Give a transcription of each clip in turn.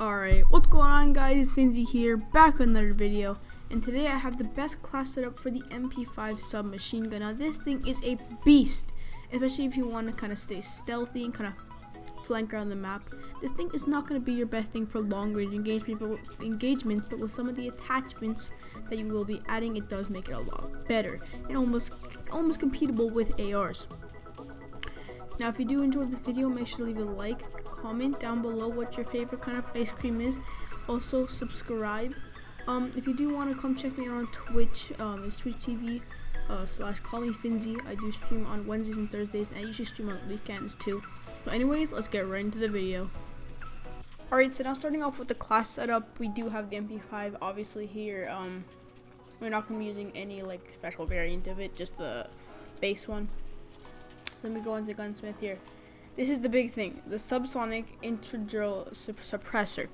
Alright, what's going on guys, it's Finzy here, back with another video, and today I have the best class setup for the Mp5 submachine gun. Now this thing is a beast, especially if you want to kind of stay stealthy and kind of flank around the map. This thing is not going to be your best thing for long range engagements, but with some of the attachments that you will be adding, it does make it a lot better and almost compatible with ARs. Now if you do enjoy this video, make sure to leave a like, comment down below what your favorite kind of ice cream is. Also subscribe. If you do want to come check me out on Twitch, it's Twitch TV / call me Finzy. I do stream on Wednesdays and Thursdays, and I usually stream on weekends too. So anyways, let's get right into the video. Alright, so now starting off with the class setup, we do have the Mp5 obviously here. We're not going to be using any like special variant of it, just the base one. So let me go into gunsmith here. This is the big thing, the subsonic intradrill suppressor.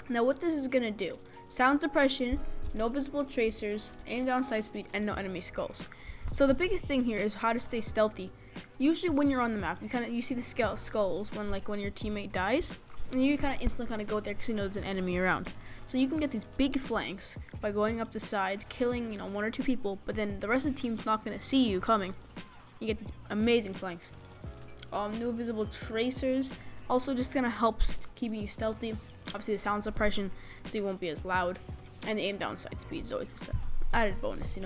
Now what this is going to do, sound suppression, no visible tracers, aim down sight speed, and no enemy skulls. So the biggest thing here is how to stay stealthy. Usually when you're on the map, you see the skulls when your teammate dies, and you kind of instantly go there because you know there's an enemy around. So you can get these big flanks by going up the sides, killing 1 or 2 people, but then the rest of the team's not going to see you coming. You get these amazing flanks. No visible tracers, also just gonna help keeping you stealthy. Obviously the sound suppression, so you won't be as loud, and the aim down sight speed is always just an added bonus,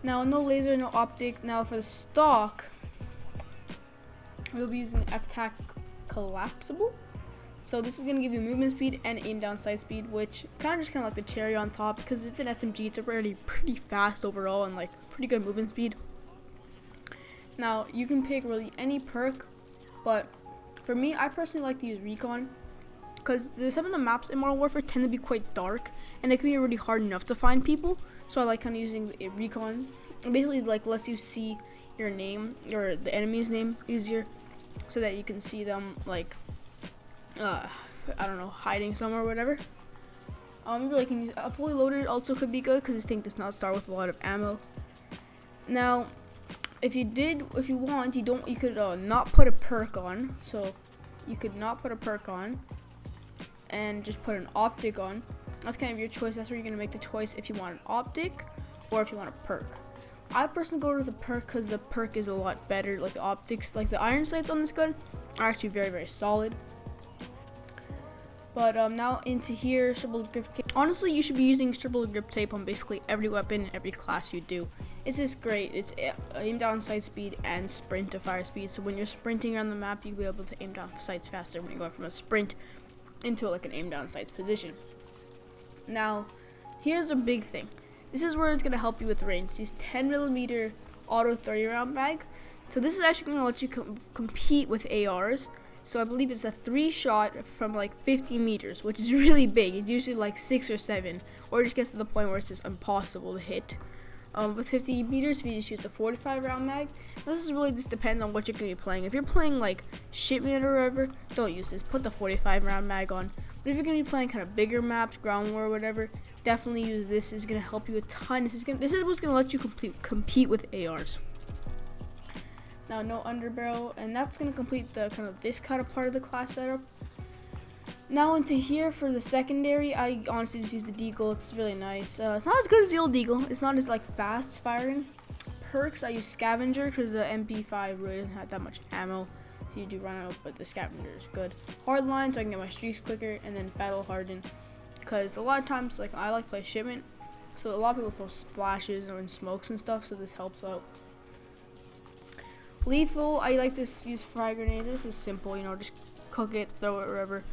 Now no laser, no optic. Now for the stock, we'll be using the F-Tac collapsible. So this is gonna give you movement speed and aim down sight speed, which kind of like the cherry on top, because it's an SMG. It's already pretty fast overall and like pretty good movement speed. Now, you can pick really any perk, but for me, I personally like to use recon, because some of the maps in Modern Warfare tend to be quite dark, and it can be really hard enough to find people, so I like kind of using a recon. It basically like lets you see your name, or the enemy's name, easier, so that you can see them, like, I don't know, hiding somewhere or whatever. Maybe like can use a fully loaded also could be good, because this thing does not start with a lot of ammo. Now, if you want, you could not put a perk on. So you could not put a perk on and just put an optic on. That's kind of your choice. That's where you're gonna make the choice if you want an optic or if you want a perk. I personally go with the perk because the perk is a lot better. Like the optics, like the iron sights on this gun are actually very, very solid. But now into here, triple grip tape. Honestly, you should be using triple grip tape on basically every weapon and every class you do. It's just great. It's aim down sight speed and sprint to fire speed. So when you're sprinting around the map, you'll be able to aim down sights faster when you're going from a sprint into like an aim down sights position. Now, here's a big thing. This is where it's gonna help you with range. These 10mm auto 30 round mag. So this is actually gonna let you compete with ARs. So I believe it's a 3-shot from like 50 meters, which is really big. It's usually like 6 or 7, or it just gets to the point where it's just impossible to hit. With 50 meters, if you just use the 45 round mag, this is really just depends on what you're going to be playing. If you're playing like shipment or whatever, don't use this. Put the 45 round mag on. But if you're going to be playing kind of bigger maps, ground war or whatever, definitely use this. It's going to help you a ton. This is what's going to let you compete with ARs. Now no underbarrel, and that's going to complete the this kind of part of the class setup. Now into here for the secondary, I honestly just use the deagle. It's really nice. It's not as good as the old deagle. It's not as like fast firing. Perks, I use scavenger because the Mp5 really doesn't have that much ammo, so you do run out, but the scavenger is good. Hardline, so I can get my streaks quicker, and then battle harden, because a lot of times like I like to play shipment, so a lot of people throw splashes or smokes and stuff, so this helps out. Lethal, I like to use frag grenades. This is simple, just cook it, throw it wherever.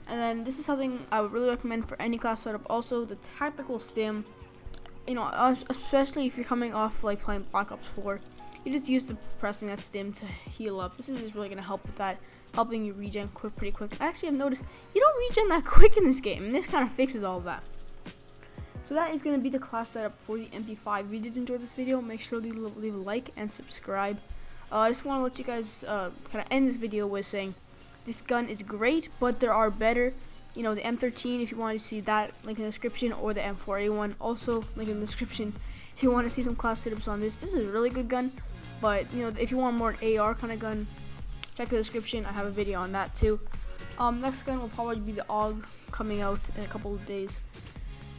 And then this is something I would really recommend for any class setup. Also, the tactical stim, especially if you're coming off like playing Black Ops 4, you just use the pressing that stim to heal up. This is just really gonna help with that, helping you regen pretty quick. Actually, I've noticed you don't regen that quick in this game, and this kind of fixes all of that. So that is gonna be the class setup for the Mp5. If you did enjoy this video, make sure to leave a like and subscribe. I just want to let you guys kind of end this video with saying this gun is great, but there are better. The M13, if you want to see that, link in the description, or the M4A1, also link in the description. If you want to see some class setups on this is a really good gun. But if you want more an AR kind of gun, check the description. I have a video on that too. Next gun will probably be the AUG, coming out in a couple of days.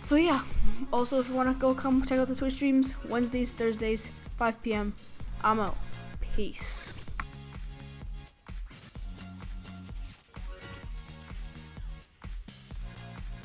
So yeah, also if you want to go come check out the Twitch streams, Wednesdays, Thursdays, 5 p.m. I'm out. Peace.